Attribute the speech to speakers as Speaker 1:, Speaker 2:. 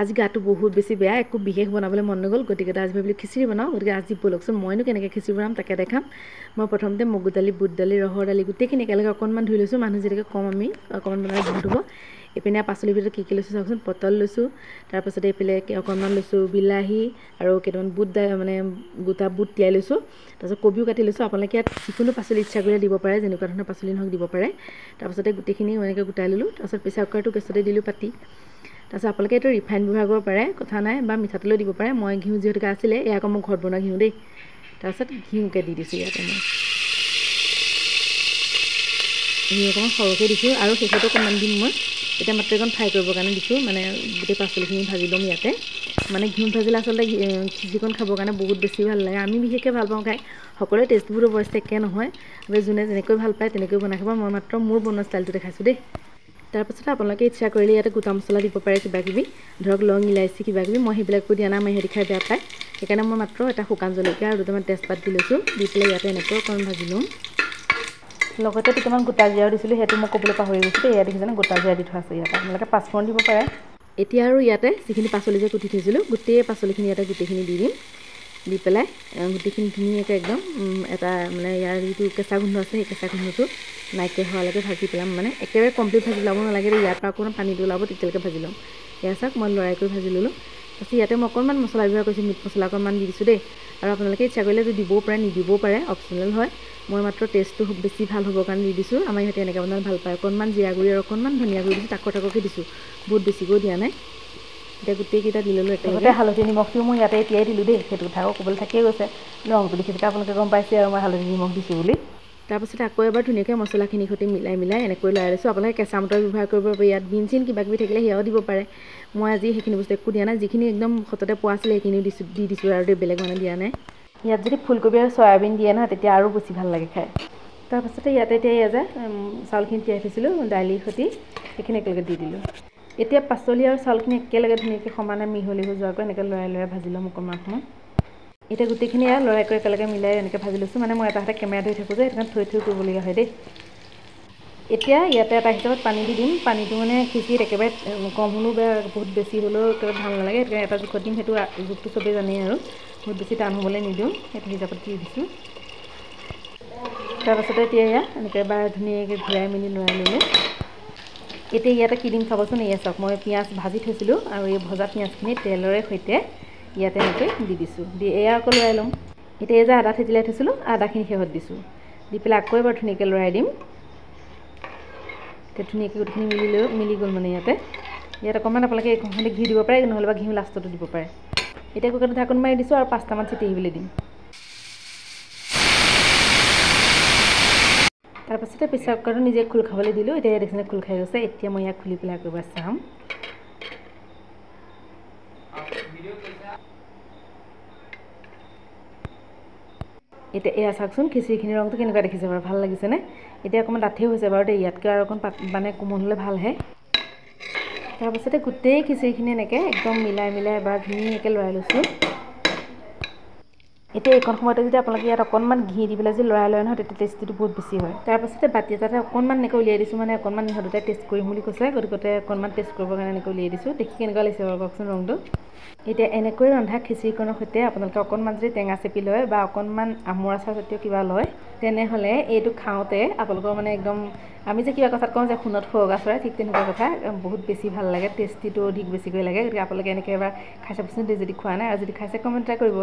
Speaker 1: আজি গাটো বহুত বেছি বেয়া, একো বিশেষ বনাবলৈ মন নগ'ল, গতিকে আজি ভাবিলোঁ খিচিৰি বনাওঁ। গতিকে আজি ব'লকচোন মইনো কেনেকৈ খিচিৰি বনাম তাকে দেখাম। মই প্ৰথমতে মগু দালি, বুট দালি, ৰহৰ দালি গোটেইখিনি একেলগে অকণমান ধুই লৈছোঁ। মানুহ যেতিয়াকৈ কম আমি অকণমান বনালে বহুত হ'ব। এইপিনে পাচলিৰ ভিতৰত কি লৈছোঁ চাওকচোন। পটল লৈছোঁ, তাৰপাছতে এইফালে অকণমান লৈছোঁ বিলাহী আৰু কেইটামান বুট মানে গোটা বুট তিয়াই লৈছোঁ। তাৰপিছত কবিও কাটি লৈছোঁ। আপোনালোকে ইয়াত যিকোনো পাচলি ইচ্ছা কৰিলে দিব পাৰে, যেনেকুৱা ধৰণৰ পাচলি নহওক দিব পাৰে। তাৰপাছতে গোটেইখিনি এনেকৈ গোটাই ল'লোঁ। তাৰপাছত প্ৰেছাৰ কুকাৰটো গেছতে দিলোঁ পাতি। তাৰপিছত আপোনালোকে এইটো ৰিফাইন ব্যৱহাৰ কৰিব পাৰে, কথা নাই, বা মিঠাতেলো দিব পাৰে। মই ঘিউ যিহেতুকে আছিলে, এয়া আকৌ মই ঘৰত বনোৱা ঘিউ দেই। তাৰপিছত ঘিউকে দি দিছোঁ ইয়াতে মই। ঘিউ অকণমান সৰহকৈ দিছোঁ আৰু শেষতো অকণমান দিম মই। এতিয়া মাত্ৰ অকণ ফ্ৰাই কৰিবৰ কাৰণে দিছোঁ, মানে গোটেই পাচলিখিনি ভাজি ল'ম ইয়াতে। মানে ঘিউ ভাজিলে আচলতে খিচিৰিকণ খাবৰ কাৰণে বহুত বেছি ভাল লাগে। আমি বিশেষকৈ ভাল পাওঁ খাই। সকলোৱে টেষ্টবোৰ অৱশ্যে একে নহয়, যোনে যেনেকৈ ভাল পায় তেনেকৈ বনাই খাব। মই মাত্ৰ মোৰ বনোৱা ষ্টাইলটো দেখাইছোঁ দেই। তাৰপাছত আপোনালোকে ইচ্ছা কৰিলে ইয়াতে গোটা মছলা দিব পাৰে, কিবাকিবি ধৰক লং ইলাচি কিবাকিবি। মই সেইবিলাকো দিয়া নাই, মই সিহঁতি খাই বেয়া পায়। সেইকাৰণে মই মাত্ৰ এটা শুকান জলকীয়া আৰু দুটামান তেজপাত দি লৈছোঁ। দি পেলাই ইয়াতে এনেকৈ অকণমান ভাজি ল'ম। লগতে দুটামান গোটা জিৰাও দিছিলোঁ, সেইটো মই ক'বলৈ পাহৰি গৈছিলোঁ। এয়া দেখিছেনে, গোটা জিৰা দি থোৱা আছে ইয়াতে। আপোনালোকে পাঁচফোৰণ দিব পাৰে। এতিয়া আৰু ইয়াতে যিখিনি পাচলি যে কুটি থৈছিলোঁ, গোটেই পাচলিখিনি ইয়াতে গোটেইখিনি দি দিম। দি পেলাই গোটেইখিনি ধুনীয়াকৈ একদম এটা মানে ইয়াৰ যিটো কেঁচা গোন্ধ আছে, সেই কেঁচা গোন্ধটো নাইকিয়া হোৱালৈকে ভাজি পেলাম। মানে একেবাৰে কমপ্লিট ভাজি ল'ব নালাগে, ইয়াৰ পৰা অকণমান পানীটো ওলাব, তেতিয়ালৈকে ভাজি ল'ম। এয়া চাওক মই লৰাই কৰি ভাজি ল'লোঁ। তাৰপিছত ইয়াতে মই অকণমান মছলা ব্যৱহাৰ কৰিছোঁ, মিট মছলা অকণমান দি দিছোঁ দেই। আৰু আপোনালোকে ইচ্ছা কৰিলে দিবও পাৰে, নিদিবও পাৰে, অপচনেল হয়। মই মাত্ৰ টেষ্টটো বেছি ভাল হ'বৰ কাৰণে দি দিছোঁ। আমাৰ ইহঁতে এনেকৈ বনালে ভাল পায়। অকণমান জিৰা গুড়ি আৰু অকণমান ধনিয়া গুড়ি দিছোঁ, তাককৈ দিছোঁ, বহুত বেছিকৈ দিয়া নাই। এতিয়া গোটেইকেইটা দি ল'লোঁ একেলগে। হালধি নিমখটো মই ইয়াতে এতিয়াই দিলোঁ দেই, সেইটো কথা আকৌ ক'বলৈ থাকিয়ে গৈছে। ৰংটো দেখি থাকে আপোনালোকে গম পাইছে আৰু মই হালধি নিমখ দিছোঁ বুলি। তাৰপাছত আকৌ এবাৰ ধুনীয়াকৈ মছলাখিনিৰ সৈতে মিলাই এনেকৈ লৰাই লৈছোঁ। আপোনালোকে কেঁচা মটৰ ব্যৱহাৰ কৰিব পাৰে, ইয়াত বিন চিন কিবাকিবি থাকিলে সেয়াও দিব পাৰে। মই আজি সেইখিনি বস্তু একো দিয়া নাই, যিখিনি একদম সততে পোৱা আছিলে সেইখিনিও দি দিছোঁ আৰু বেলেগ মানে দিয়া নাই। ইয়াত যদি ফুলকবি আৰু চয়াবিন দিয়ে নহয়, তেতিয়া আৰু বেছি ভাল লাগে খাই। তাৰপাছতে ইয়াতে এতিয়া এয়া যে চাউলখিনি তিয়াই থৈছিলোঁ দালিৰ সৈতে, সেইখিনি একেলগে দি দিলোঁ। এতিয়া পাচলি আৰু চাউলখিনি একেলগে ধুনীয়াকৈ সমানে মিহলি হৈ যোৱাকৈ এনেকৈ লৰাই ভাজি ল'ম অকণমান সময়। এতিয়া গোটেইখিনি আৰু লৰাই কৰি একেলগে মিলাই এনেকৈ ভাজি লৈছোঁ। মানে মই এটা হাতে কেমেৰা ধৰি থাকোঁ যে, সেইকাৰণে থৈ কৰিবলগীয়া হয় দেই। এতিয়া ইয়াতে এটা হিচাপত পানী দি দিম। পানীটো মানে খিচিৰিত একেবাৰে কম হ'লেও বেয়া, বহুত বেছি হ'লেও একেবাৰে ভাল নালাগে। সেইকাৰণে এটা জোখত দিম, সেইটো জোখটো চবেই জানেই আৰু বহুত বেছি টান হ'বলৈ নিদিওঁ, সেইটো হিচাপত দি দিছোঁ। তাৰপাছতে এতিয়া এয়া এনেকৈ এবাৰ ধুনীয়াকৈ ঘূৰাই মেলি লৰাই ল'লোঁ। এতিয়া ইয়াতে কি দিম চাবচোন। এয়া চাওক, মই পিঁয়াজ ভাজি থৈছিলোঁ আৰু এই ভজা পিঁয়াজখিনি তেলৰে সৈতে ইয়াতে এনেকৈ দি দিছোঁ। দি এয়া আকৌ লৰাই ল'ম। এতিয়া এই যে আদা থেতিলাই থৈছিলোঁ, আদাখিনি শেহত দিছোঁ। দি পেলাই আকৌ এবাৰ ধুনীয়াকৈ লৰাই দিম। এতিয়া ধুনীয়াকৈ গোটেইখিনি মিলি গ'ল মানে ইয়াত অকণমান আপোনালোকে এইখিনি ঘিউ দিব পাৰে, নহ'লে বা ঘিউ লাষ্টতো দিব পাৰে। এতিয়া কুকাৰটো ঢাকোন মাৰি দিছোঁ আৰু 5টামান চিটি আহিবলৈ দিম। তাৰপাছতে প্ৰেছাৰ কুকাৰটো নিজে খোল খাবলৈ দিলোঁ। এতিয়া দেখিছেনে খোল খাই গৈছে। এতিয়া মই ইয়াক খুলি পেলাই আকৌ এবাৰ চাম। এতিয়া এয়া চাওকচোন, খিচিৰিখিনিৰ ৰংটো কেনেকুৱা দেখিছে বাৰু, ভাল লাগিছেনে? এতিয়া অকণমান ডাঠেই হৈছে বাৰু দেই, ইয়াতকৈ আৰু অকণ মানে কোমল হ'লে ভালহে। তাৰপাছতে গোটেই খিচিৰিখিনি এনেকৈ একদম মিলাই এবাৰ ধুনীয়াকৈ লৰাই লৈছোঁ। এতিয়া এইকণ সময়তে যদি আপোনালোকে ইয়াত অকণমান ঘি দি পেলাই যদি লৰাই নহয়, তেতিয়া টেষ্টিটো বহুত বেছি হয়। তাৰপাছতে বাতি এটাতে অকণমান এনেকৈ উলিয়াই দিছোঁ, মানে অকণমান ইহঁত দুটাই টেষ্ট কৰিম বুলি কৈছে, গতিকে অকণমান টেষ্ট কৰিবৰ কাৰণে এনেকৈ উলিয়াই দিছোঁ। দেখি কেনেকুৱা লাগিছে বাৰু কওকচোন ৰংটো। এতিয়া এনেকৈ ৰন্ধা খিচিৰিকণৰ সৈতে আপোনালোকে অকণমান যদি টেঙা চেপি লয় বা অকণমান আমৰ আচাৰ জাতীয় কিবা লয়, তেনেহ'লে এইটো খাওঁতে আপোনালোকৰ মানে একদম, আমি যে কিবা কথাত কওঁ যে সোণত সুৱগা চৰে, ঠিক তেনেকুৱা কথা, বহুত বেছি ভাল লাগে, টেষ্টিটো অধিক বেছিকৈ লাগে। গতিকে আপোনালোকে এনেকৈ এবাৰ খাই চাবচোন যদি খোৱা নাই, আৰু যদি খাইছে কমেণ্ট এটা কৰিব।